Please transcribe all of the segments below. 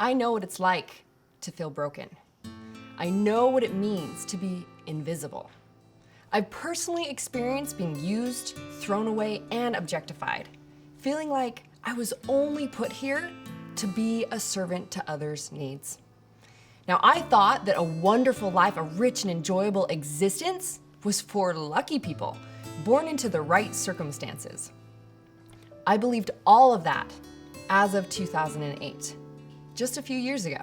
I know what it's like to feel broken. I know what it means to be invisible. I've personally experienced being used, thrown away, and objectified, feeling like I was only put here to be a servant to others' needs. Now, I thought that a wonderful life, a rich and enjoyable existence, was for lucky people, born into the right circumstances. I believed all of that as of 2008, just a few years ago.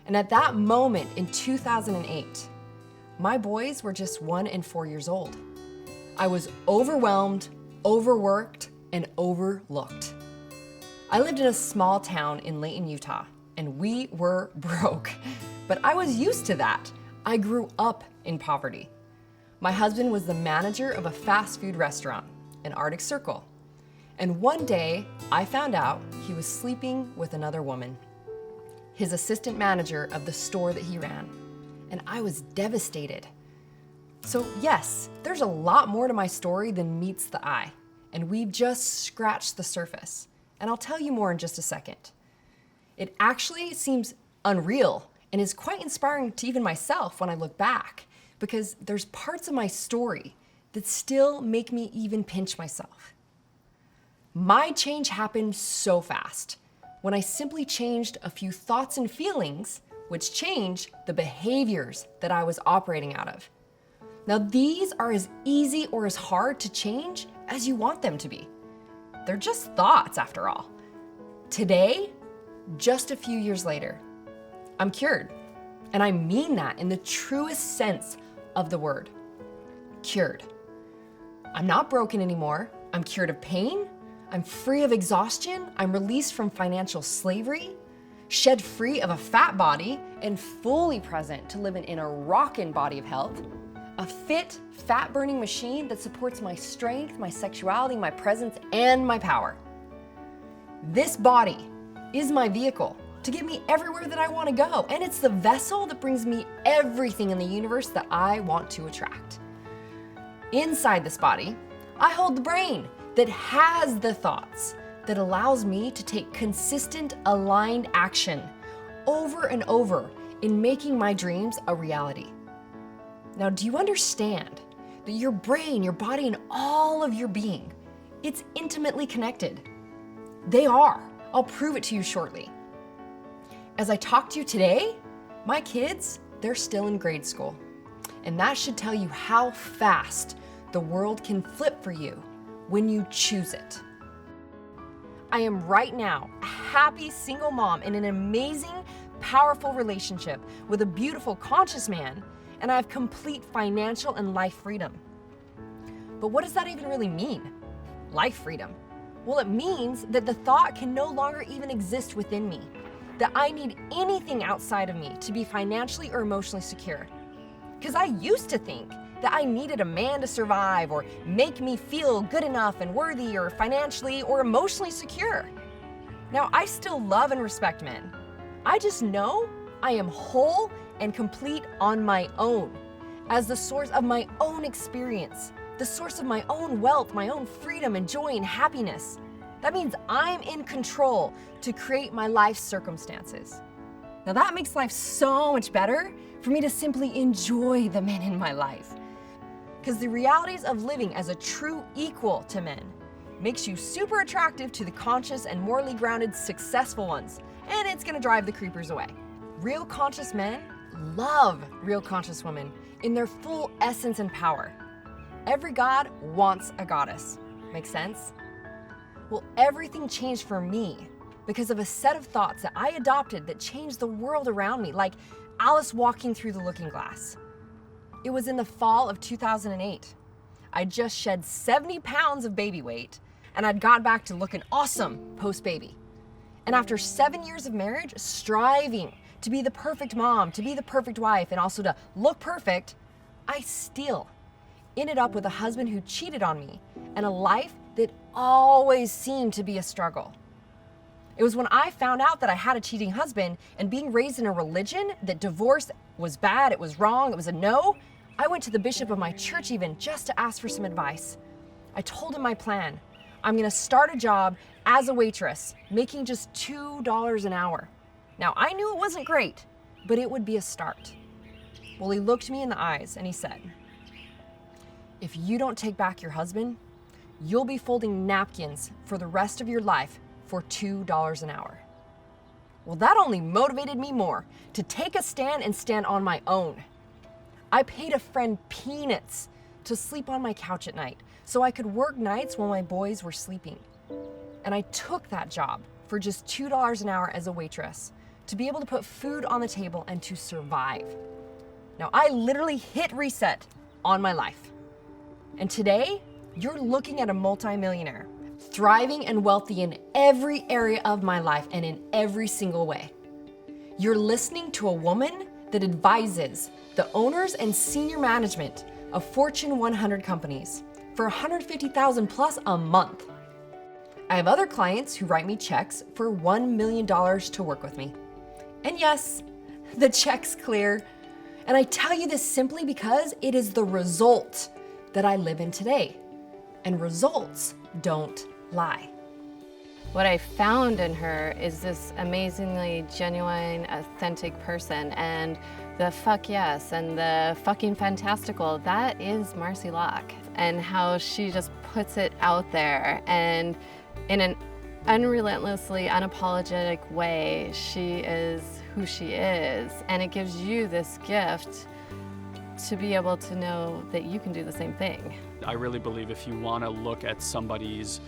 And at that moment in 2008, my boys were just 1 and 4 years old. I was overwhelmed, overworked, and overlooked. I lived in a small town in Layton, Utah, and we were broke. But I was used to that. I grew up in poverty. My husband was the manager of a fast food restaurant, an Arctic Circle. And one day, I found out he was sleeping with another woman, his assistant manager of the store that he ran. And I was devastated. So yes, there's a lot more to my story than meets the eye. And we've just scratched the surface. And I'll tell you more in just a second. It actually seems unreal and is quite inspiring to even myself when I look back, because there's parts of my story that still make me even pinch myself. My change happened so fast when I simply changed a few thoughts and feelings, which changed the behaviors that I was operating out of. Now, these are as easy or as hard to change as you want them to be. They're just thoughts, after all. Today, just a few years later, I'm cured. And I mean that in the truest sense of the word. Cured. I'm not broken anymore. I'm cured of pain. I'm free of exhaustion. I'm released from financial slavery, shed free of a fat body, and fully present to living in a rockin' body of health. A fit, fat-burning machine that supports my strength, my sexuality, my presence, and my power. This body is my vehicle to get me everywhere that I want to go, and it's the vessel that brings me everything in the universe that I want to attract. Inside this body, I hold the brain that has the thoughts that allows me to take consistent, aligned action over and over in making my dreams a reality. Now, do you understand that your brain, your body, and all of your being, it's intimately connected? They are. I'll prove it to you shortly. As I talk to you today, my kids, they're still in grade school. And that should tell you how fast the world can flip for you when you choose it. I am right now a happy single mom in an amazing, powerful relationship with a beautiful, conscious man, and I have complete financial and life freedom. But what does that even really mean? Life freedom. Well, it means that the thought can no longer even exist within me, that I need anything outside of me to be financially or emotionally secure. Because I used to think that I needed a man to survive or make me feel good enough and worthy or financially or emotionally secure. Now, I still love and respect men. I just know I am whole and complete on my own, as the source of my own experience, the source of my own wealth, my own freedom and joy and happiness. That means I'm in control to create my life's circumstances. Now that makes life so much better for me to simply enjoy the men in my life. Because the realities of living as a true equal to men makes you super attractive to the conscious and morally grounded, successful ones, and it's gonna drive the creepers away. Real conscious men love real conscious women in their full essence and power. Every god wants a goddess. Make sense? Well, everything changed for me because of a set of thoughts that I adopted that changed the world around me, like Alice walking through the looking glass. It was in the fall of 2008. I just shed 70 pounds of baby weight, and I'd got back to looking awesome post-baby. And after 7 years of marriage, striving to be the perfect mom, to be the perfect wife, and also to look perfect, I still ended up with a husband who cheated on me and a life that always seemed to be a struggle. It was when I found out that I had a cheating husband and being raised in a religion that divorce was bad, it was wrong, it was a no, I went to the bishop of my church even just to ask for some advice. I told him my plan. I'm gonna start a job as a waitress, making just $2 an hour. Now, I knew it wasn't great, but it would be a start. Well, he looked me in the eyes and he said, if you don't take back your husband, you'll be folding napkins for the rest of your life for $2 an hour. Well, that only motivated me more to take a stand and stand on my own. I paid a friend peanuts to sleep on my couch at night so I could work nights while my boys were sleeping. And I took that job for just $2 an hour as a waitress to be able to put food on the table and to survive. Now, I literally hit reset on my life. And today, you're looking at a multimillionaire, thriving and wealthy in every area of my life and in every single way. You're listening to a woman that advises the owners and senior management of Fortune 100 companies for $150,000 plus a month. I have other clients who write me checks for $1 million to work with me. And yes, the check's clear. And I tell you this simply because it is the result that I live in today. And results don't lie. What I found in her is this amazingly genuine, authentic person, and the fuck yes and the fucking fantastical, that is Marcy Locke, and how she just puts it out there, and in an unrelentlessly unapologetic way, she is who she is, and it gives you this gift to be able to know that you can do the same thing. I really believe if you want to look at somebody's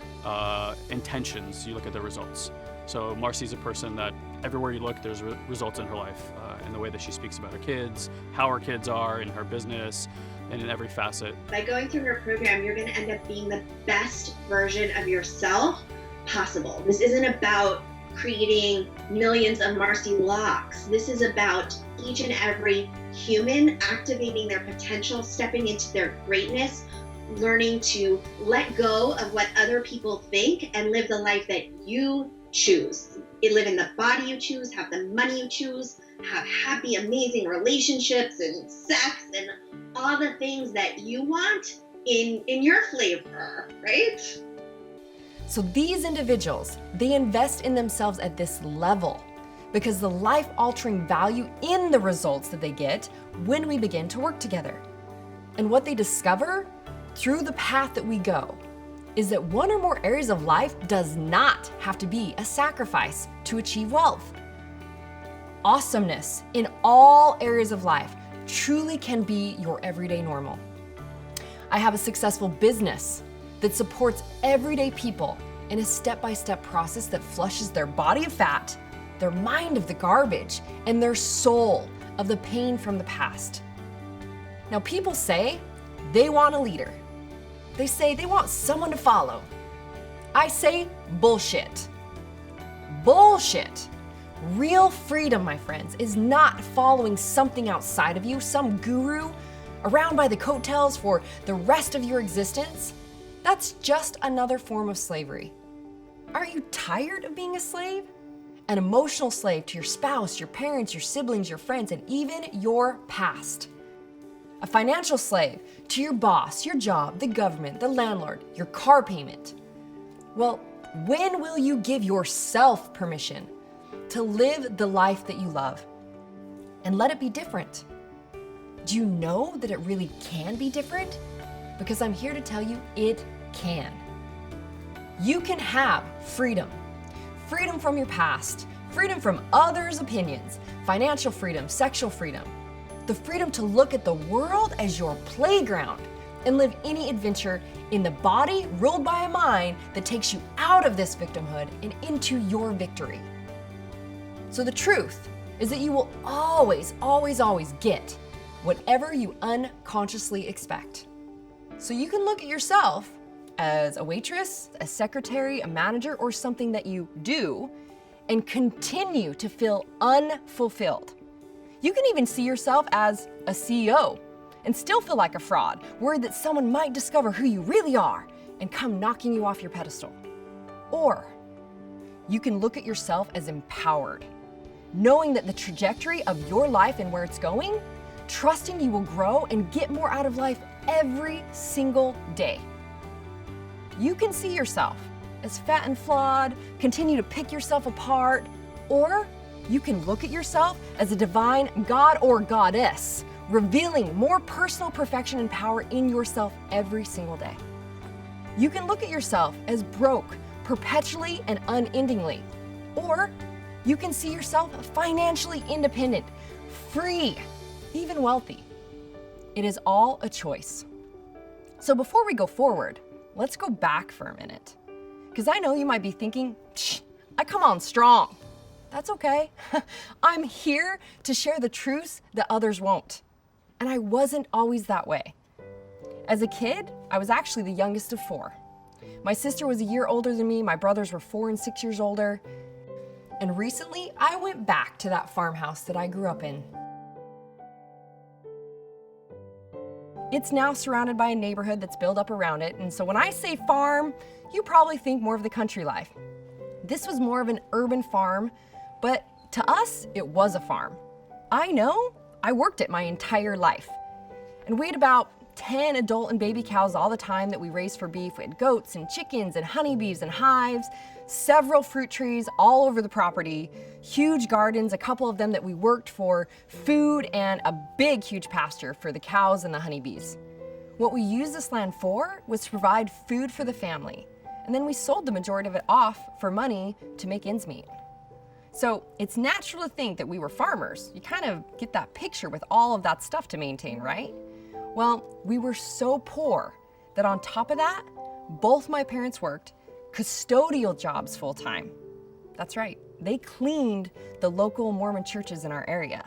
intentions, you look at the results. So Marcy's a person that everywhere you look, there's results in her life, in the way that she speaks about her kids, how her kids are, in her business, and in every facet. By going through her program, you're going to end up being the best version of yourself possible. This isn't about creating millions of Marcy Locks. This is about each and every human activating their potential, stepping into their greatness, learning to let go of what other people think and live the life that you choose. Live in the body you choose, have the money you choose, have happy, amazing relationships and sex and all the things that you want in your flavor, right? So these individuals, they invest in themselves at this level because the life-altering value in the results that they get when we begin to work together. And what they discover through the path that we go is that one or more areas of life does not have to be a sacrifice to achieve wealth. Awesomeness in all areas of life truly can be your everyday normal. I have a successful business that supports everyday people in a step-by-step process that flushes their body of fat, their mind of the garbage, and their soul of the pain from the past. Now, people say they want a leader. They say they want someone to follow. I say bullshit. Bullshit. Real freedom, my friends, is not following something outside of you, some guru, around by the coattails for the rest of your existence. That's just another form of slavery. Aren't you tired of being a slave? An emotional slave to your spouse, your parents, your siblings, your friends, and even your past. A financial slave to your boss, your job, the government, the landlord, your car payment. Well, when will you give yourself permission to live the life that you love and let it be different? Do you know that it really can be different? Because I'm here to tell you it can. You can have freedom. Freedom from your past, freedom from others' opinions, financial freedom, sexual freedom, the freedom to look at the world as your playground and live any adventure in the body ruled by a mind that takes you out of this victimhood and into your victory. So the truth is that you will always, always, always get whatever you unconsciously expect. So you can look at yourself as a waitress, a secretary, a manager, or something that you do and continue to feel unfulfilled. You can even see yourself as a CEO and still feel like a fraud, worried that someone might discover who you really are and come knocking you off your pedestal. Or you can look at yourself as empowered, knowing that the trajectory of your life and where it's going, trusting you will grow and get more out of life every single day. You can see yourself as fat and flawed, continue to pick yourself apart, or you can look at yourself as a divine god or goddess, revealing more personal perfection and power in yourself every single day. You can look at yourself as broke, perpetually and unendingly, or you can see yourself financially independent, free, even wealthy. It is all a choice. So before we go forward, let's go back for a minute. Because I know you might be thinking, I come on strong. That's okay. I'm here to share the truths that others won't. And I wasn't always that way. As a kid, I was actually the youngest of 4. My sister was a year older than me, my brothers were 4 and 6 years older. And recently, I went back to that farmhouse that I grew up in. It's now surrounded by a neighborhood that's built up around it, and so when I say farm, you probably think more of the country life. This was more of an urban farm, but to us, it was a farm. I know, I worked it my entire life. And we had about 10 adult and baby cows all the time that we raised for beef. We had goats and chickens and honeybees and hives, several fruit trees all over the property, huge gardens, a couple of them that we worked for food, and a big, huge pasture for the cows and the honeybees. What we used this land for was to provide food for the family, and then we sold the majority of it off for money to make ends meet. So it's natural to think that we were farmers. You kind of get that picture with all of that stuff to maintain, right? Well, we were so poor that on top of that, both my parents worked custodial jobs full-time. That's right, they cleaned the local Mormon churches in our area.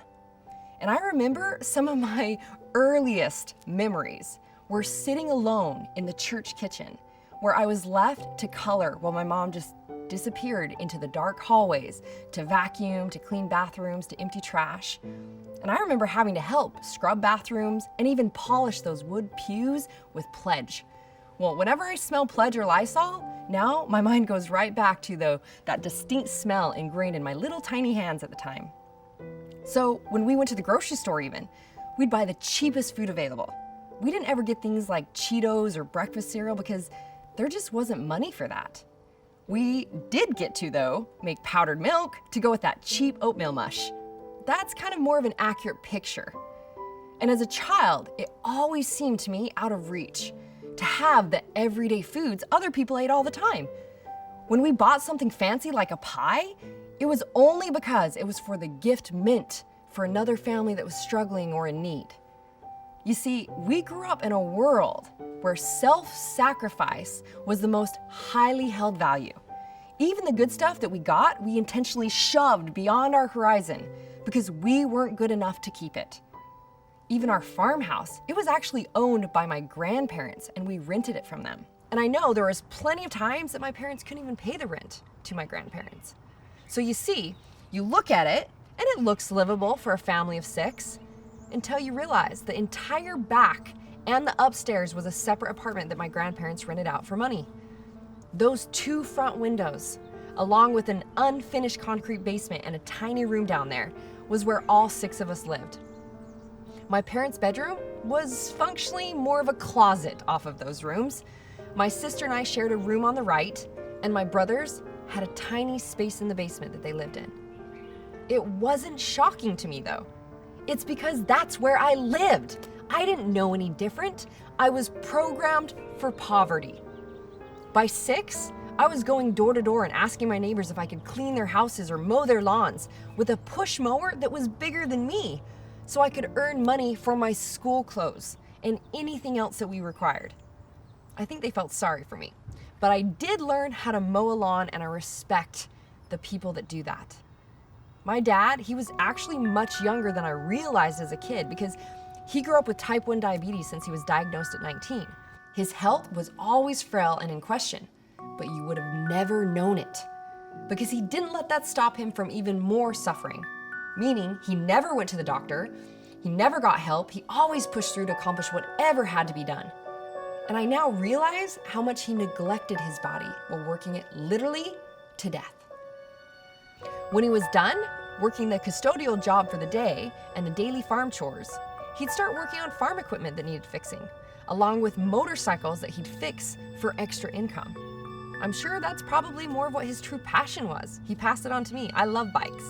And I remember some of my earliest memories were sitting alone in the church kitchen, where I was left to color while my mom just disappeared into the dark hallways to vacuum, to clean bathrooms, to empty trash. And I remember having to help scrub bathrooms and even polish those wood pews with Pledge. Well, whenever I smell Pledge or Lysol, now my mind goes right back to that distinct smell ingrained in my little tiny hands at the time. So when we went to the grocery store even, we'd buy the cheapest food available. We didn't ever get things like Cheetos or breakfast cereal because there just wasn't money for that. We did get to, though, make powdered milk to go with that cheap oatmeal mush. That's kind of more of an accurate picture. And as a child, it always seemed to me out of reach to have the everyday foods other people ate all the time. When we bought something fancy like a pie, it was only because it was for the gift meant for another family that was struggling or in need. You see, we grew up in a world where self-sacrifice was the most highly held value. Even the good stuff that we got, we intentionally shoved beyond our horizon because we weren't good enough to keep it. Even our farmhouse, it was actually owned by my grandparents and we rented it from them. And I know there was plenty of times that my parents couldn't even pay the rent to my grandparents. So you see, you look at it and it looks livable for a family of 6 until you realize the entire back and the upstairs was a separate apartment that my grandparents rented out for money. Those 2 front windows, along with an unfinished concrete basement and a tiny room down there, was where all 6 of us lived. My parents' bedroom was functionally more of a closet off of those rooms. My sister and I shared a room on the right, and my brothers had a tiny space in the basement that they lived in. It wasn't shocking to me though. It's because that's where I lived. I didn't know any different. I was programmed for poverty. By 6, I was going door to door and asking my neighbors if I could clean their houses or mow their lawns with a push mower that was bigger than me, so I could earn money for my school clothes and anything else that we required. I think they felt sorry for me, but I did learn how to mow a lawn, and I respect the people that do that. My dad, he was actually much younger than I realized as a kid because he grew up with type 1 diabetes since he was diagnosed at 19. His health was always frail and in question, but you would have never known it because he didn't let that stop him from even more suffering. Meaning he never went to the doctor, he never got help, he always pushed through to accomplish whatever had to be done. And I now realize how much he neglected his body while working it literally to death. When he was done working the custodial job for the day and the daily farm chores, he'd start working on farm equipment that needed fixing, along with motorcycles that he'd fix for extra income. I'm sure that's probably more of what his true passion was. He passed it on to me. I love bikes.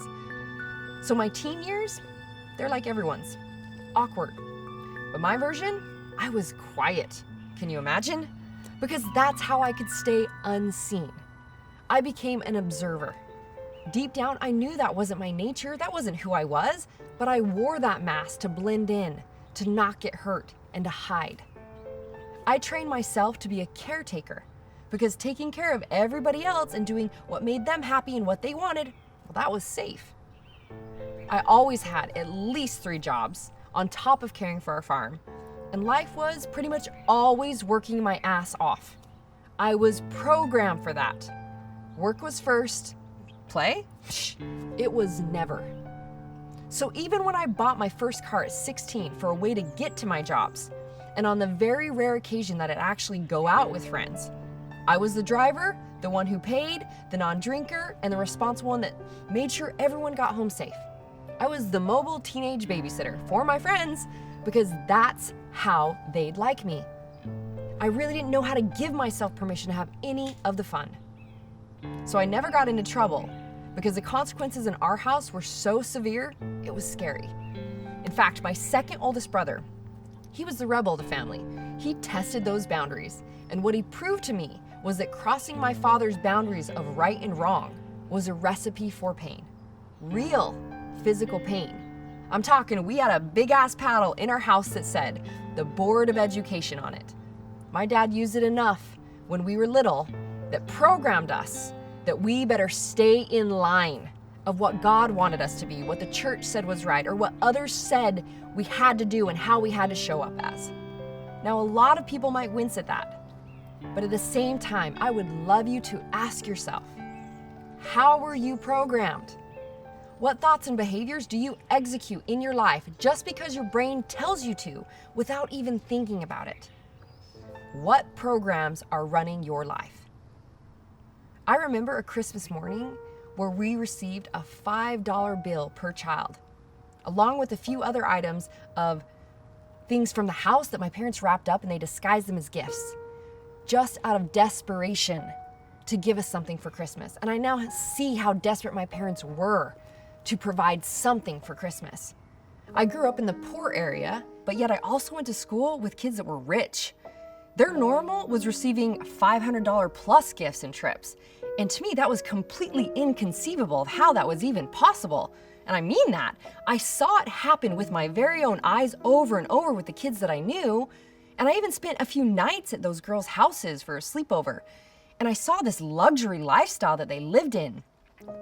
So my teen years, they're like everyone's, awkward. But my version, I was quiet. Can you imagine? Because that's how I could stay unseen. I became an observer. Deep down, I knew that wasn't my nature, that wasn't who I was, but I wore that mask to blend in, to not get hurt, and to hide. I trained myself to be a caretaker, because taking care of everybody else and doing what made them happy and what they wanted, well, that was safe. I always had at least 3 jobs on top of caring for our farm, and life was pretty much always working my ass off. I was programmed for that. Work was first. Play? Psh, it was never. So even when I bought my first car at 16 for a way to get to my jobs, and on the very rare occasion that I'd actually go out with friends, I was the driver, the one who paid, the non-drinker, and the responsible one that made sure everyone got home safe. I was the mobile teenage babysitter for my friends because that's how they'd like me. I really didn't know how to give myself permission to have any of the fun. So I never got into trouble because the consequences in our house were so severe, it was scary. In fact, my second oldest brother, he was the rebel of the family. He tested those boundaries, and what he proved to me was that crossing my father's boundaries of right and wrong was a recipe for pain. Real physical pain. I'm talking, we had a big ass paddle in our house that said, the Board of Education on it. My dad used it enough when we were little that programmed us that we better stay in line of what God wanted us to be, what the church said was right, or what others said we had to do and how we had to show up as. Now, a lot of people might wince at that, but at the same time, I would love you to ask yourself, how were you programmed? What thoughts and behaviors do you execute in your life just because your brain tells you to without even thinking about it? What programs are running your life? I remember a Christmas morning where we received a $5 bill per child, along with a few other items of things from the house that my parents wrapped up and they disguised them as gifts, just out of desperation to give us something for Christmas. And I now see how desperate my parents were to provide something for Christmas. I grew up in the poor area, but yet I also went to school with kids that were rich. Their normal was receiving $500 plus gifts and trips. And to me, that was completely inconceivable of how that was even possible. And I mean that. I saw it happen with my very own eyes over and over with the kids that I knew. And I even spent a few nights at those girls' houses for a sleepover. And I saw this luxury lifestyle that they lived in.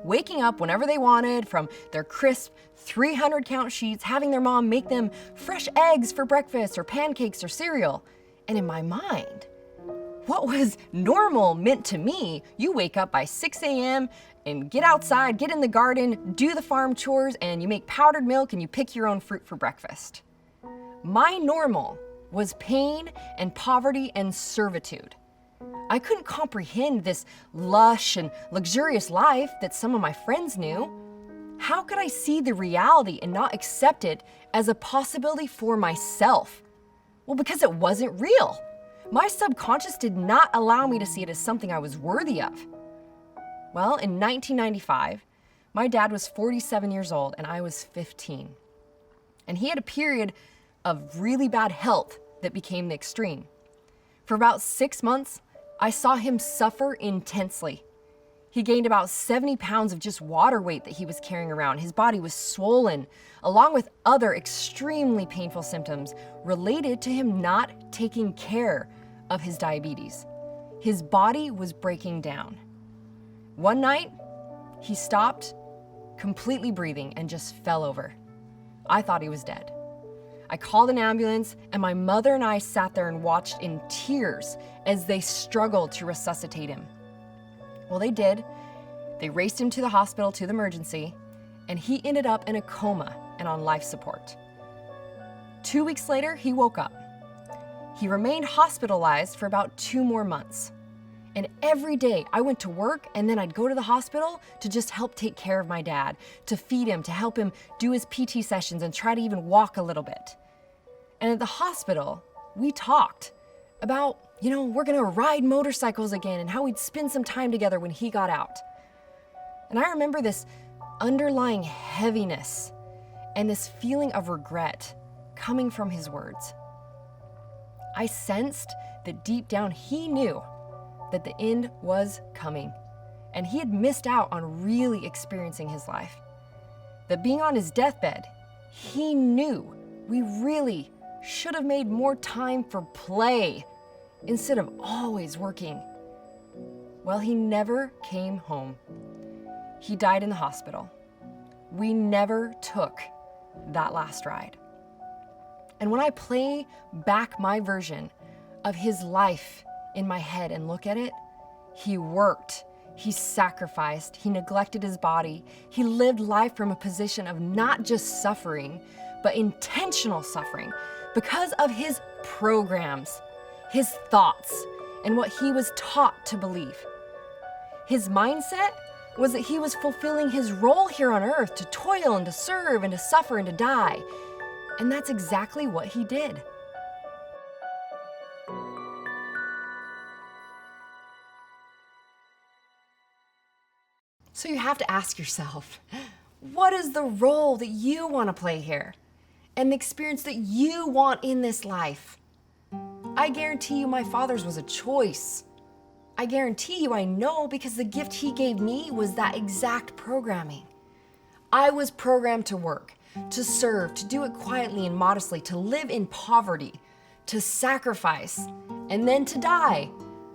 Waking up whenever they wanted from their crisp 300 count sheets, having their mom make them fresh eggs for breakfast or pancakes or cereal. And in my mind, what was normal meant to me, you wake up by 6 a.m. and get outside, get in the garden, do the farm chores, and you make powdered milk and you pick your own fruit for breakfast. My normal was pain and poverty and servitude. I couldn't comprehend this lush and luxurious life that some of my friends knew. How could I see the reality and not accept it as a possibility for myself? Well, because it wasn't real. My subconscious did not allow me to see it as something I was worthy of. Well, in 1995, my dad was 47 years old and I was 15. And he had a period of really bad health that became the extreme. For about 6 months, I saw him suffer intensely. He gained about 70 pounds of just water weight that he was carrying around. His body was swollen, along with other extremely painful symptoms related to him not taking care of his diabetes. His body was breaking down. One night, he stopped completely breathing and just fell over. I thought he was dead. I called an ambulance, and my mother and I sat there and watched in tears as they struggled to resuscitate him. Well, they did. They raced him to the hospital, to the emergency, and he ended up in a coma and on life support. 2 weeks later, he woke up. He remained hospitalized for about 2 more months. And every day I went to work and then I'd go to the hospital to just help take care of my dad, to feed him, to help him do his PT sessions and try to even walk a little bit. And at the hospital, we talked about, we're gonna ride motorcycles again and how we'd spend some time together when he got out. And I remember this underlying heaviness and this feeling of regret coming from his words. I sensed that deep down he knew that the end was coming, and he had missed out on really experiencing his life. That being on his deathbed, he knew we really should have made more time for play instead of always working. Well, he never came home. He died in the hospital. We never took that last ride. And when I play back my version of his life in my head and look at it, he worked, he sacrificed, he neglected his body, he lived life from a position of not just suffering, but intentional suffering because of his programs, his thoughts, and what he was taught to believe. His mindset was that he was fulfilling his role here on earth to toil and to serve and to suffer and to die. And that's exactly what he did. So you have to ask yourself, what is the role that you want to play here? And the experience that you want in this life? I guarantee you my father's was a choice. I guarantee you I know because the gift he gave me was that exact programming. I was programmed to work, to serve, to do it quietly and modestly, to live in poverty, to sacrifice, and then to die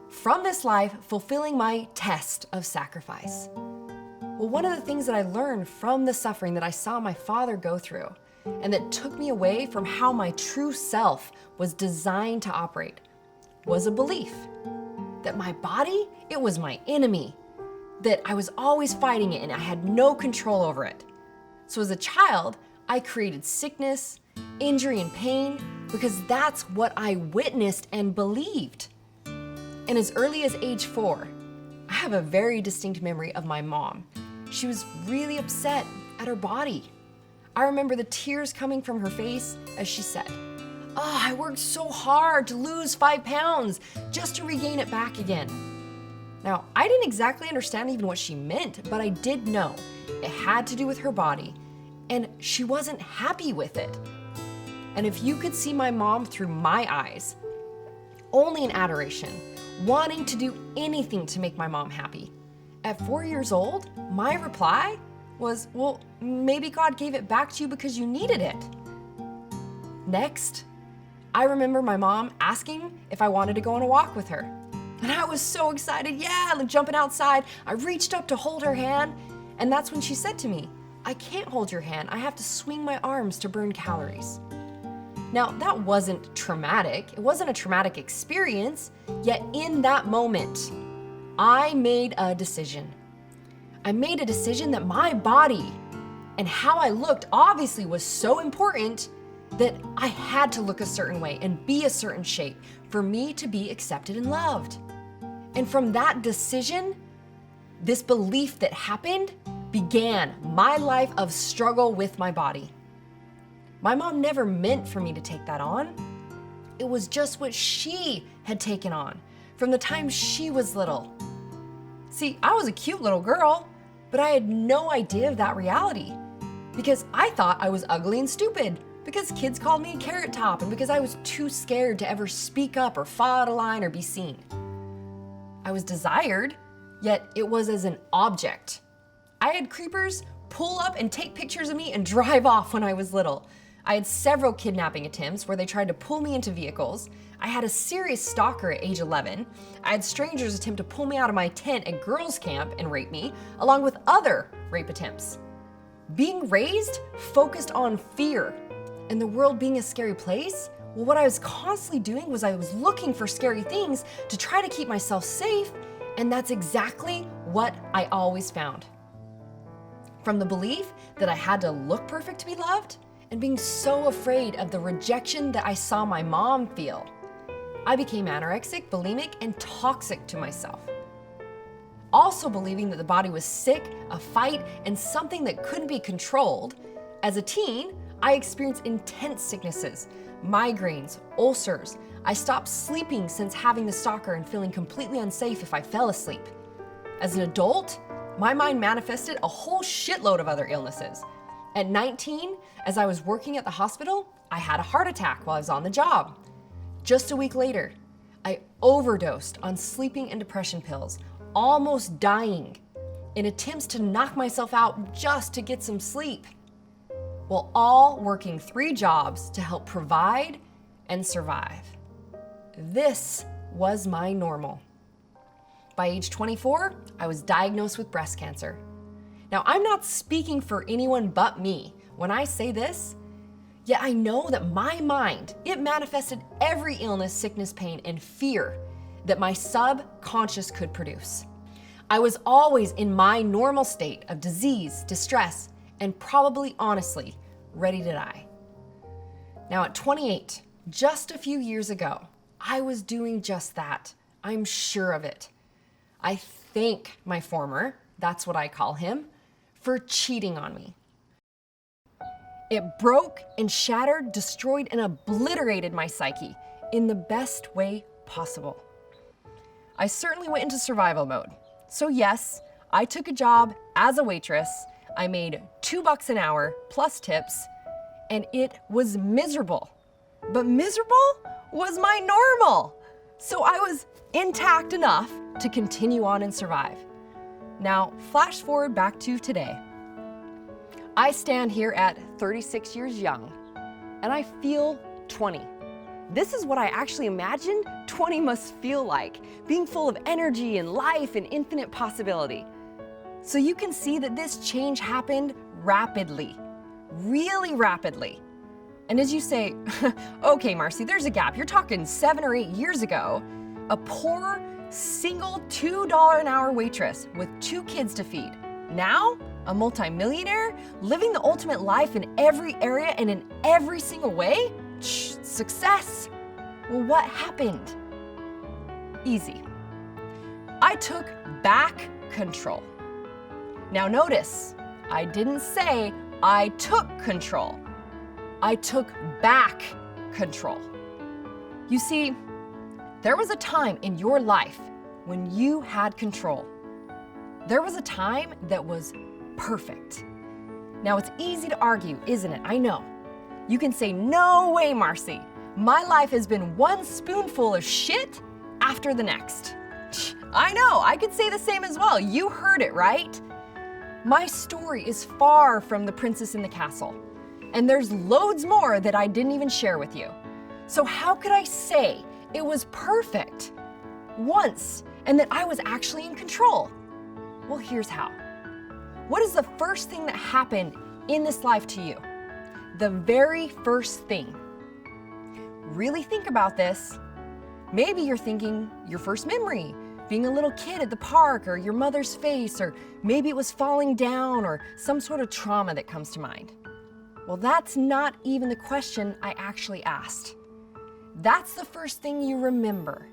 from this life fulfilling my test of sacrifice. Well, one of the things that I learned from the suffering that I saw my father go through and that took me away from how my true self was designed to operate was a belief that my body, it was my enemy, that I was always fighting it and I had no control over it. So as a child, I created sickness, injury, and pain because that's what I witnessed and believed. And as early as age 4, I have a very distinct memory of my mom. She was really upset at her body. I remember the tears coming from her face as she said, "Oh, I worked so hard to lose 5 pounds just to regain it back again." Now, I didn't exactly understand even what she meant, but I did know it had to do with her body, and she wasn't happy with it. And if you could see my mom through my eyes, only in adoration, wanting to do anything to make my mom happy, at 4 years old, my reply was, well, maybe God gave it back to you because you needed it. Next, I remember my mom asking if I wanted to go on a walk with her. And I was so excited, yeah, like jumping outside. I reached up to hold her hand, and that's when she said to me, "I can't hold your hand. I have to swing my arms to burn calories." Now, that wasn't traumatic. It wasn't a traumatic experience, yet in that moment, I made a decision. I made a decision that my body and how I looked obviously was so important that I had to look a certain way and be a certain shape for me to be accepted and loved. And from that decision, this belief that happened began my life of struggle with my body. My mom never meant for me to take that on. It was just what she had taken on from the time she was little. See, I was a cute little girl, but I had no idea of that reality because I thought I was ugly and stupid because kids called me a carrot top and because I was too scared to ever speak up or fall out of line or be seen. I was desired, yet it was as an object. I had creepers pull up and take pictures of me and drive off when I was little. I had several kidnapping attempts where they tried to pull me into vehicles. I had a serious stalker at age 11. I had strangers attempt to pull me out of my tent at girls' camp and rape me, along with other rape attempts. Being raised focused on fear and the world being a scary place, well, what I was constantly doing was I was looking for scary things to try to keep myself safe, and that's exactly what I always found. From the belief that I had to look perfect to be loved, and being so afraid of the rejection that I saw my mom feel, I became anorexic, bulimic, and toxic to myself. Also believing that the body was sick, a fight, and something that couldn't be controlled, as a teen, I experienced intense sicknesses, migraines, ulcers. I stopped sleeping since having the stalker and feeling completely unsafe if I fell asleep. As an adult, my mind manifested a whole shitload of other illnesses. At 19, as I was working at the hospital, I had a heart attack while I was on the job. Just a week later, I overdosed on sleeping and depression pills, almost dying, in attempts to knock myself out just to get some sleep. While all working 3 jobs to help provide and survive. This was my normal. By age 24, I was diagnosed with breast cancer. Now, I'm not speaking for anyone but me when I say this, yet I know that my mind, it manifested every illness, sickness, pain, and fear that my subconscious could produce. I was always in my normal state of disease, distress, and probably honestly ready to die. Now at 28, just a few years ago, I was doing just that. I'm sure of it. I thank my former, that's what I call him, for cheating on me. It broke and shattered, destroyed, and obliterated my psyche in the best way possible. I certainly went into survival mode. So yes, I took a job as a waitress. I made $2 an hour plus tips, and it was miserable. But miserable was my normal. So I was intact enough to continue on and survive. Now, flash forward back to today. I stand here at 36 years young, and I feel 20. This is what I actually imagined 20 must feel like, being full of energy and life and infinite possibility. So you can see that this change happened rapidly, really rapidly. And as you say, okay, Marcy, there's a gap. You're talking 7 or 8 years ago, a poor, single $2 an hour waitress with 2 kids to feed. Now, a multimillionaire, living the ultimate life in every area and in every single way? Success. Well, what happened? Easy. I took back control. Now notice, I didn't say I took control. I took back control. You see, there was a time in your life when you had control. There was a time that was perfect. Now it's easy to argue, isn't it? I know. You can say, no way, Marcy. My life has been one spoonful of shit after the next. I know, I could say the same as well. You heard it, right? My story is far from the princess in the castle. And there's loads more that I didn't even share with you. So how could I say it was perfect once and that I was actually in control? Well, here's how. What is the first thing that happened in this life to you? The very first thing. Really think about this. Maybe you're thinking your first memory, being a little kid at the park, or your mother's face, or maybe it was falling down, or some sort of trauma that comes to mind. Well, that's not even the question I actually asked. That's the first thing you remember.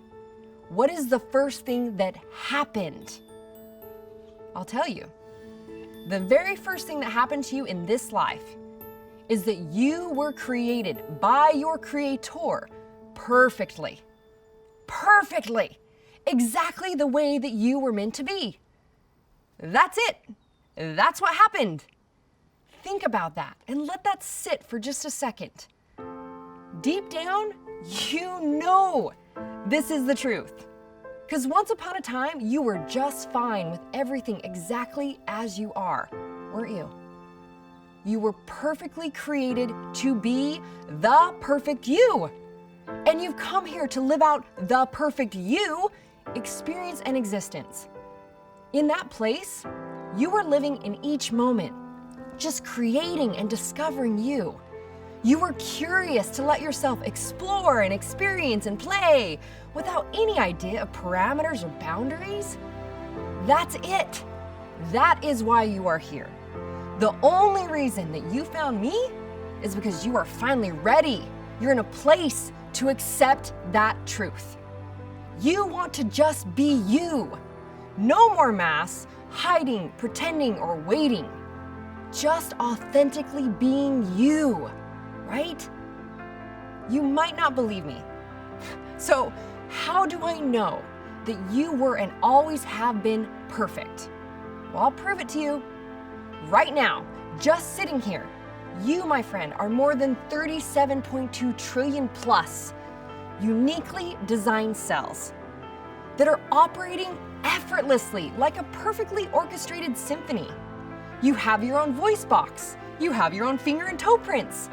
What is the first thing that happened? I'll tell you. The very first thing that happened to you in this life is that you were created by your Creator perfectly. Perfectly. Exactly the way that you were meant to be. That's it. That's what happened. Think about that and let that sit for just a second. Deep down, you know this is the truth. Because once upon a time, you were just fine with everything exactly as you are, weren't you? You were perfectly created to be the perfect you. And you've come here to live out the perfect you experience and existence. In that place, you are living in each moment, just creating and discovering you. You were curious to let yourself explore and experience and play without any idea of parameters or boundaries. That's it. That is why you are here. The only reason that you found me is because you are finally ready. You're in a place to accept that truth. You want to just be you. No more masks, hiding, pretending, or waiting. Just authentically being you, right? You might not believe me. So how do I know that you were and always have been perfect? Well, I'll prove it to you. Right now, just sitting here, you, my friend, are more than 37.2 trillion plus uniquely designed cells that are operating effortlessly like a perfectly orchestrated symphony. You have your own voice box. You have your own finger and toe prints.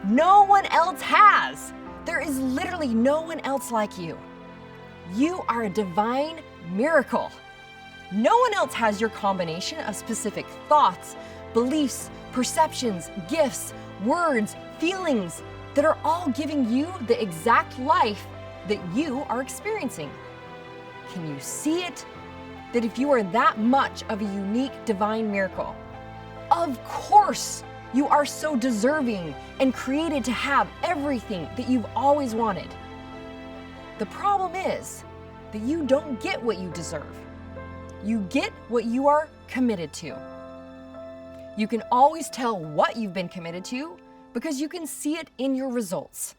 No one else has. There is literally no one else like you. You are a divine miracle. No one else has your combination of specific thoughts, beliefs, perceptions, gifts, words, feelings that are all giving you the exact life that you are experiencing. Can you see it? That if you are that much of a unique divine miracle, of course you are so deserving and created to have everything that you've always wanted. The problem is that you don't get what you deserve. You get what you are committed to. You can always tell what you've been committed to because you can see it in your results.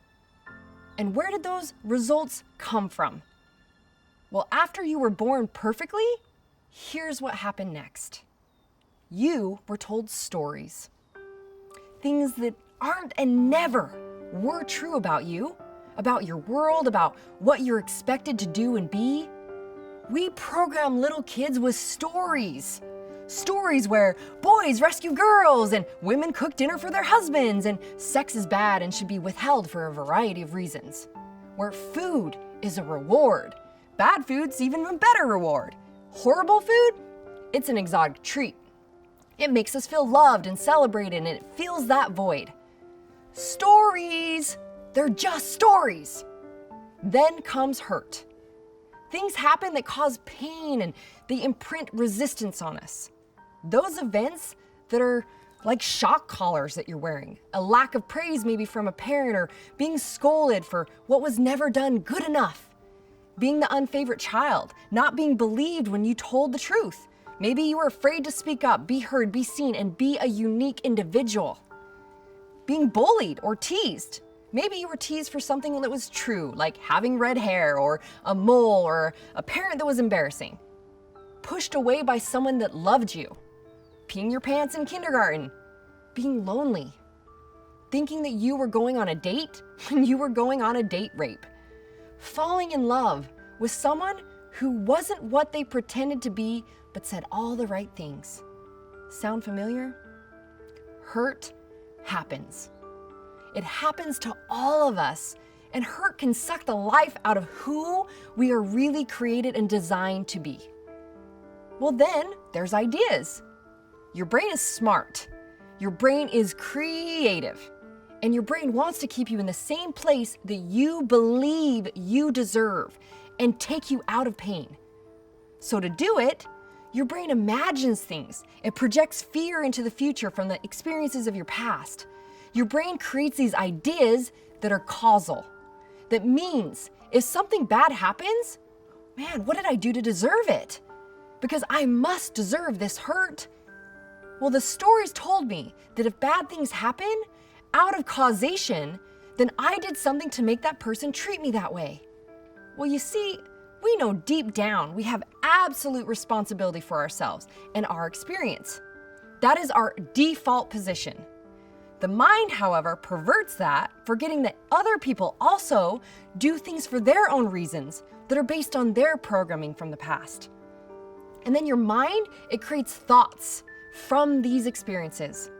And where did those results come from? Well, after you were born perfectly, here's what happened next. You were told stories. Things that aren't and never were true about you, about your world, about what you're expected to do and be. We program little kids with stories. Stories where boys rescue girls and women cook dinner for their husbands and sex is bad and should be withheld for a variety of reasons. Where food is a reward. Bad food's even a better reward. Horrible food? It's an exotic treat. It makes us feel loved and celebrated and it fills that void. Stories! They're just stories. Then comes hurt. Things happen that cause pain and they imprint resistance on us. Those events that are like shock collars that you're wearing, a lack of praise maybe from a parent or being scolded for what was never done good enough, being the unfavorite child, not being believed when you told the truth. Maybe you were afraid to speak up, be heard, be seen, and be a unique individual. Being bullied or teased. Maybe you were teased for something that was true, like having red hair or a mole or a parent that was embarrassing. Pushed away by someone that loved you. Peeing your pants in kindergarten. Being lonely. Thinking that you were going on a date when you were going on a date rape. Falling in love with someone who wasn't what they pretended to be but said all the right things. Sound familiar? Hurt happens. It happens to all of us, and hurt can suck the life out of who we are really created and designed to be. Well, then there's ideas. Your brain is smart. Your brain is creative. And your brain wants to keep you in the same place that you believe you deserve and take you out of pain. So to do it, your brain imagines things. It projects fear into the future from the experiences of your past. Your brain creates these ideas that are causal. That means if something bad happens, man, what did I do to deserve it? Because I must deserve this hurt. Well, the stories told me that if bad things happen out of causation, then I did something to make that person treat me that way. Well, you see, we know deep down we have absolute responsibility for ourselves and our experience. That is our default position. The mind, however, perverts that, forgetting that other people also do things for their own reasons that are based on their programming from the past. And then your mind, it creates thoughts from these experiences.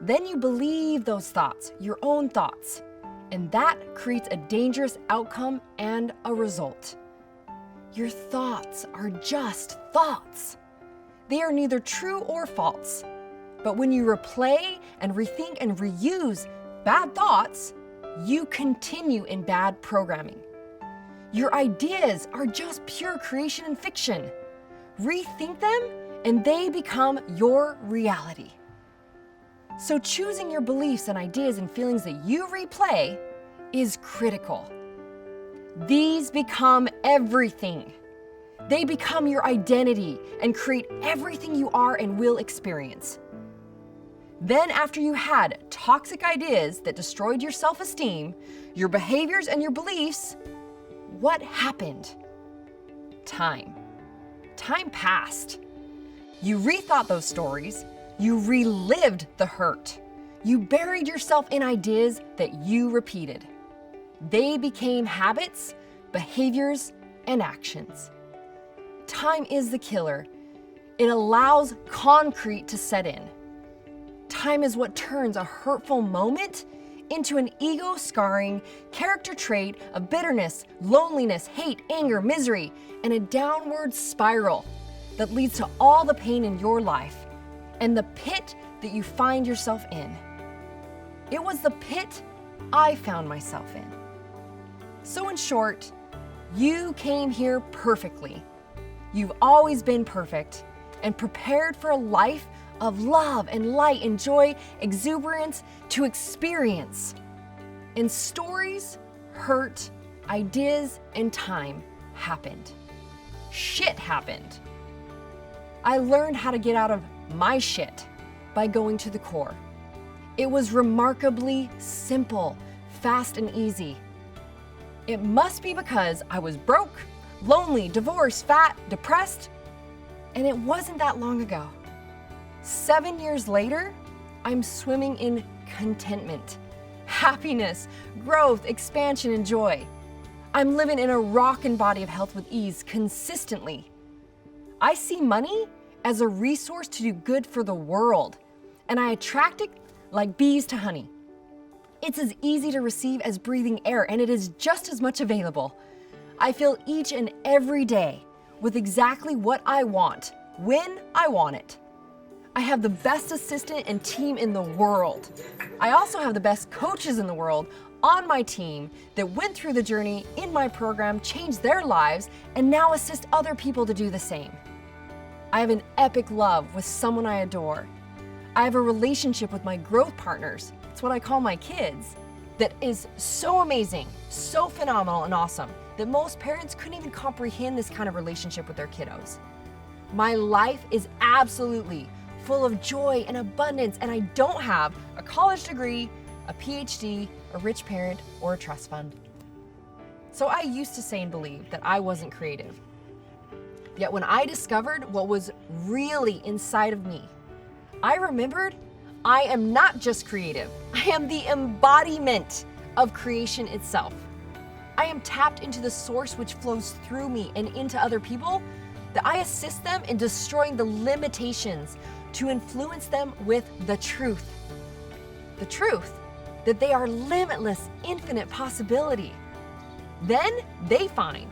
Then you believe those thoughts, your own thoughts, and that creates a dangerous outcome and a result. Your thoughts are just thoughts. They are neither true or false. But when you replay and rethink and reuse bad thoughts, you continue in bad programming. Your ideas are just pure creation and fiction. Rethink them and they become your reality. So choosing your beliefs and ideas and feelings that you replay is critical. These become everything. They become your identity and create everything you are and will experience. Then after you had toxic ideas that destroyed your self-esteem, your behaviors and your beliefs, what happened? Time. Time passed. You rethought those stories. You relived the hurt. You buried yourself in ideas that you repeated. They became habits, behaviors, and actions. Time is the killer. It allows concrete to set in. Time is what turns a hurtful moment into an ego-scarring character trait of bitterness, loneliness, hate, anger, misery, and a downward spiral that leads to all the pain in your life and the pit that you find yourself in. It was the pit I found myself in. So in short, you came here perfectly. You've always been perfect and prepared for a life of love and light and joy, exuberance to experience. And stories, hurt, ideas, and time happened. Shit happened. I learned how to get out of my shit by going to the core. It was remarkably simple, fast, and easy. It must be because I was broke, lonely, divorced, fat, depressed, and it wasn't that long ago. 7 years later, I'm swimming in contentment, happiness, growth, expansion, and joy. I'm living in a rockin' body of health with ease consistently. I see money as a resource to do good for the world, and I attract it like bees to honey. It's as easy to receive as breathing air, and it is just as much available. I feel each and every day with exactly what I want, when I want it. I have the best assistant and team in the world. I also have the best coaches in the world on my team that went through the journey in my program, changed their lives, and now assist other people to do the same. I have an epic love with someone I adore. I have a relationship with my growth partners. It's what I call my kids. That is so amazing, so phenomenal and awesome that most parents couldn't even comprehend this kind of relationship with their kiddos. My life is absolutely full of joy and abundance, and I don't have a college degree, a PhD, a rich parent, or a trust fund. So I used to say and believe that I wasn't creative. Yet when I discovered what was really inside of me, I remembered I am not just creative. I am the embodiment of creation itself. I am tapped into the source which flows through me and into other people, that I assist them in destroying the limitations to influence them with the truth. The truth that they are limitless, infinite possibility. Then they find,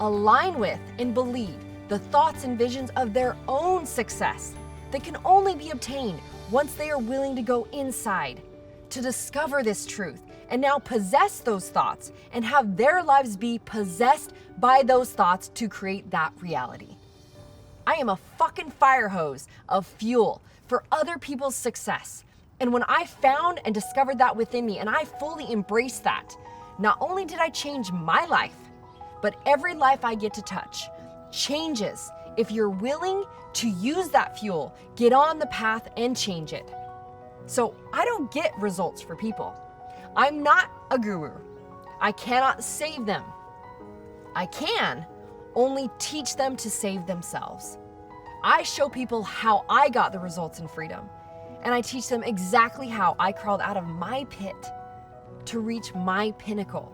align with, and believe the thoughts and visions of their own success that can only be obtained once they are willing to go inside to discover this truth and now possess those thoughts and have their lives be possessed by those thoughts to create that reality. I am a fucking fire hose of fuel for other people's success. And when I found and discovered that within me and I fully embraced that, not only did I change my life, but every life I get to touch changes if you're willing to use that fuel, get on the path and change it. So I don't get results for people. I'm not a guru. I cannot save them. I can only teach them to save themselves. I show people how I got the results in freedom, and I teach them exactly how I crawled out of my pit to reach my pinnacle.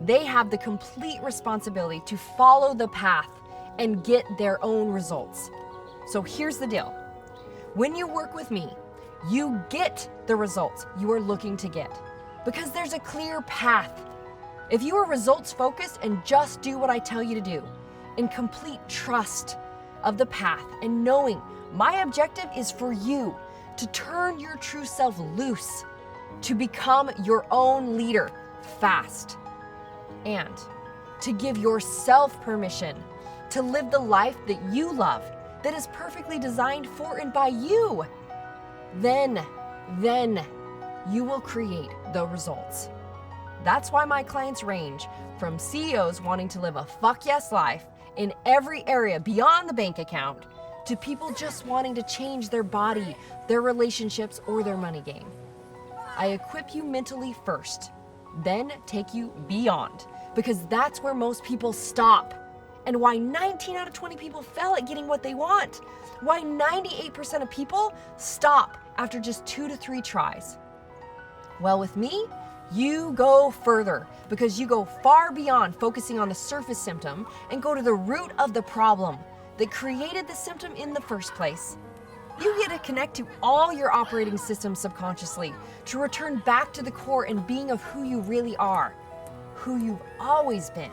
They have the complete responsibility to follow the path and get their own results. So here's the deal. When you work with me, you get the results you are looking to get because there's a clear path. If you are results focused and just do what I tell you to do in complete trust of the path and knowing my objective is for you to turn your true self loose, to become your own leader fast, and to give yourself permission to live the life that you love, that is perfectly designed for and by you, then you will create the results. That's why my clients range from CEOs wanting to live a fuck yes life in every area beyond the bank account to people just wanting to change their body, their relationships, or their money game. I equip you mentally first, then take you beyond, because that's where most people stop and why 19 out of 20 people fail at getting what they want, why 98% of people stop after just 2 to 3 tries. Well, with me, you go further because you go far beyond focusing on the surface symptom and go to the root of the problem that created the symptom in the first place. You get to connect to all your operating systems subconsciously to return back to the core and being of who you really are, who you've always been,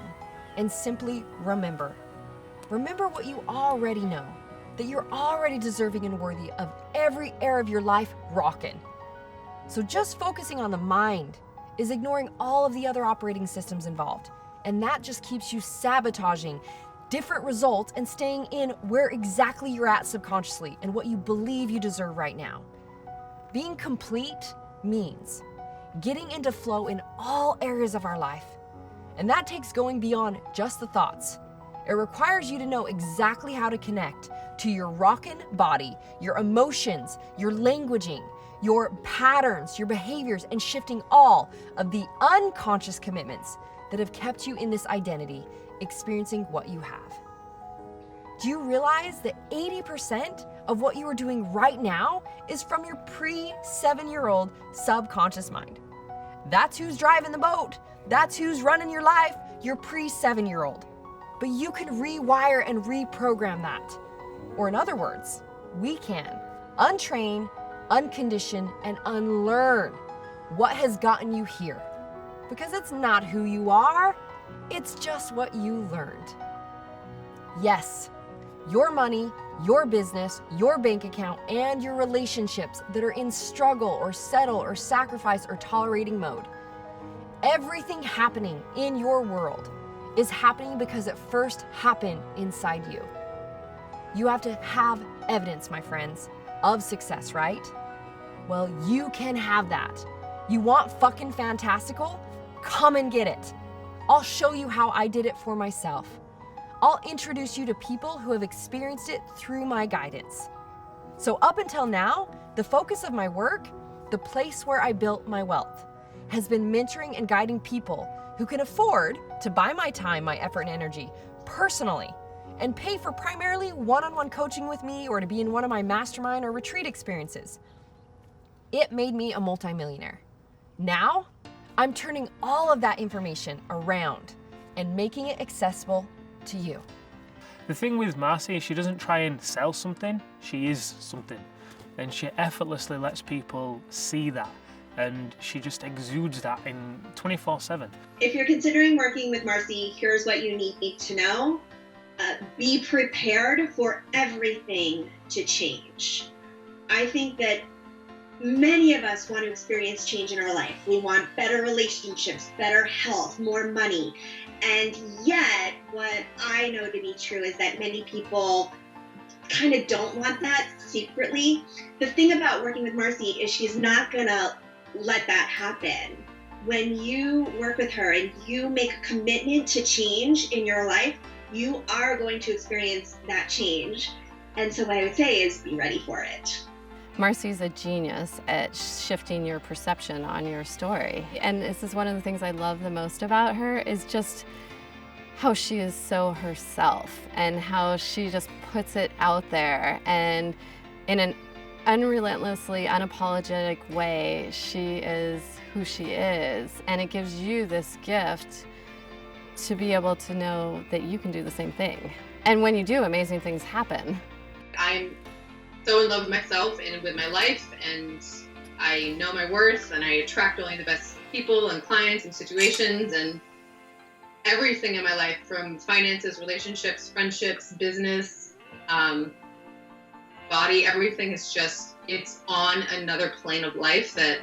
and simply remember. Remember what you already know, that you're already deserving and worthy of every area of your life rockin'. So just focusing on the mind is ignoring all of the other operating systems involved, and that just keeps you sabotaging different results and staying in where exactly you're at subconsciously and what you believe you deserve right now. Being complete means getting into flow in all areas of our life, and that takes going beyond just the thoughts. It requires you to know exactly how to connect to your rockin' body, your emotions, your languaging, your patterns, your behaviors, and shifting all of the unconscious commitments that have kept you in this identity, experiencing what you have. Do you realize that 80% of what you are doing right now is from your pre-7-year-old subconscious mind? That's who's driving the boat. That's who's running your life, your pre-7-year-old. But you can rewire and reprogram that. Or in other words, we can untrain, uncondition, and unlearn what has gotten you here. Because it's not who you are, it's just what you learned. Yes, your money, your business, your bank account, and your relationships that are in struggle or settle or sacrifice or tolerating mode. Everything happening in your world is happening because it first happened inside you. You have to have evidence, my friends, of success, right? Well, you can have that. You want fucking fantastical? Come and get it. I'll show you how I did it for myself. I'll introduce you to people who have experienced it through my guidance. So up until now, the focus of my work, the place where I built my wealth, has been mentoring and guiding people who can afford to buy my time, my effort, and energy personally and pay for primarily one-on-one coaching with me or to be in one of my mastermind or retreat experiences. It made me a multimillionaire. Now, I'm turning all of that information around and making it accessible to you. The thing with Marcy is she doesn't try and sell something, she is something. And she effortlessly lets people see that. And she just exudes that in 24/7. If you're considering working with Marcy, here's what you need to know. Be prepared for everything to change. I think that many of us want to experience change in our life. We want better relationships, better health, more money. And yet, what I know to be true is that many people kind of don't want that secretly. The thing about working with Marcy is she's not gonna let that happen. When you work with her and you make a commitment to change in your life, you are going to experience that change. And so what I would say is be ready for it. Marcy's a genius at shifting your perception on your story. And this is one of the things I love the most about her is just how she is so herself and how she just puts it out there. And in an unrelentlessly, unapologetic way, she is who she is. And it gives you this gift to be able to know that you can do the same thing. And when you do, amazing things happen. I'm so in love with myself and with my life, and I know my worth, and I attract only the best people and clients and situations and everything in my life, from finances, relationships, friendships, business, body. Everything is just, it's on another plane of life that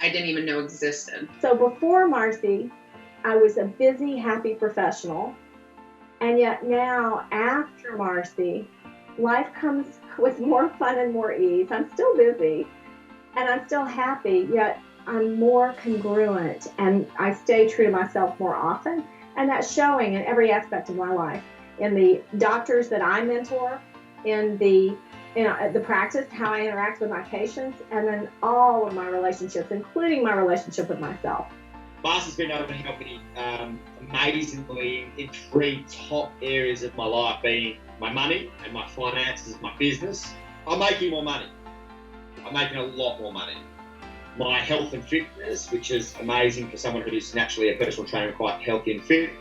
I didn't even know existed. So before Marcy, I was a busy, happy professional, and yet now, after Marcy, life comes with more fun and more ease. I'm still busy, and I'm still happy, yet I'm more congruent, and I stay true to myself more often, and that's showing in every aspect of my life. In the doctors that I mentor, in the practice, how I interact with my patients, and then all of my relationships, including my relationship with myself. Marcy's been able to help me amazingly in 3 top areas of my life, being my money and my finances, my business. I'm making more money. I'm making a lot more money. My health and fitness, which is amazing for someone who's naturally a personal trainer, quite healthy and fit,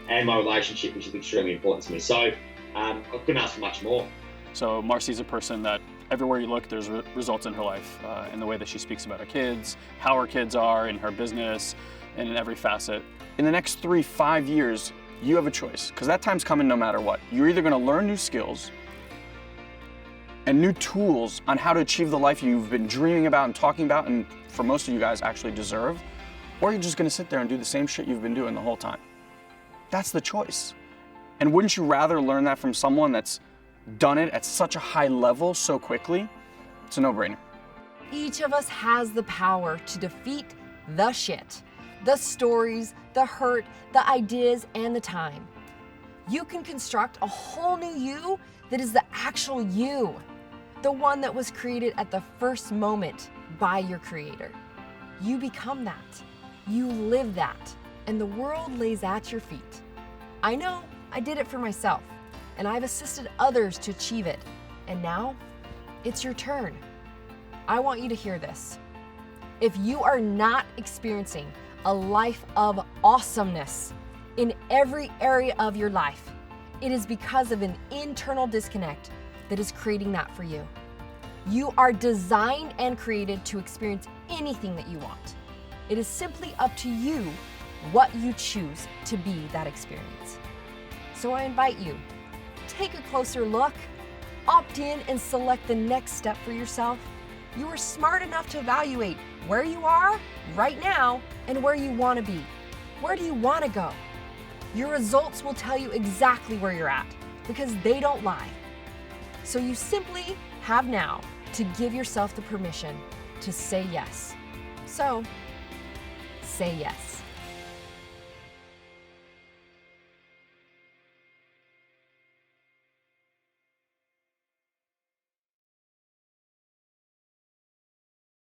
and my relationship, which is extremely important to me. So I couldn't ask for much more. So Marcy's a person that everywhere you look, there's results in her life, in the way that she speaks about her kids, how her kids are, in her business, and in every facet. In the next 3-5 years, you have a choice, because that time's coming no matter what. You're either gonna learn new skills and new tools on how to achieve the life you've been dreaming about and talking about, and for most of you guys actually deserve, or you're just gonna sit there and do the same shit you've been doing the whole time. That's the choice. And wouldn't you rather learn that from someone that's done it at such a high level so quickly? It's a no-brainer. Each of us has the power to defeat the shit, the stories, the hurt, the ideas, and the time. You can construct a whole new you that is the actual you, the one that was created at the first moment by your creator. You become that. You live that. And the world lays at your feet. I know, I did it for myself, and I've assisted others to achieve it. And now, it's your turn. I want you to hear this. If you are not experiencing a life of awesomeness in every area of your life, it is because of an internal disconnect that is creating that for you. You are designed and created to experience anything that you want. It is simply up to you what you choose to be that experience. So I invite you, take a closer look, opt in and select the next step for yourself. You are smart enough to evaluate where you are right now and where you want to be. Where do you want to go? Your results will tell you exactly where you're at because they don't lie. So you simply have now to give yourself the permission to say yes. So, say yes.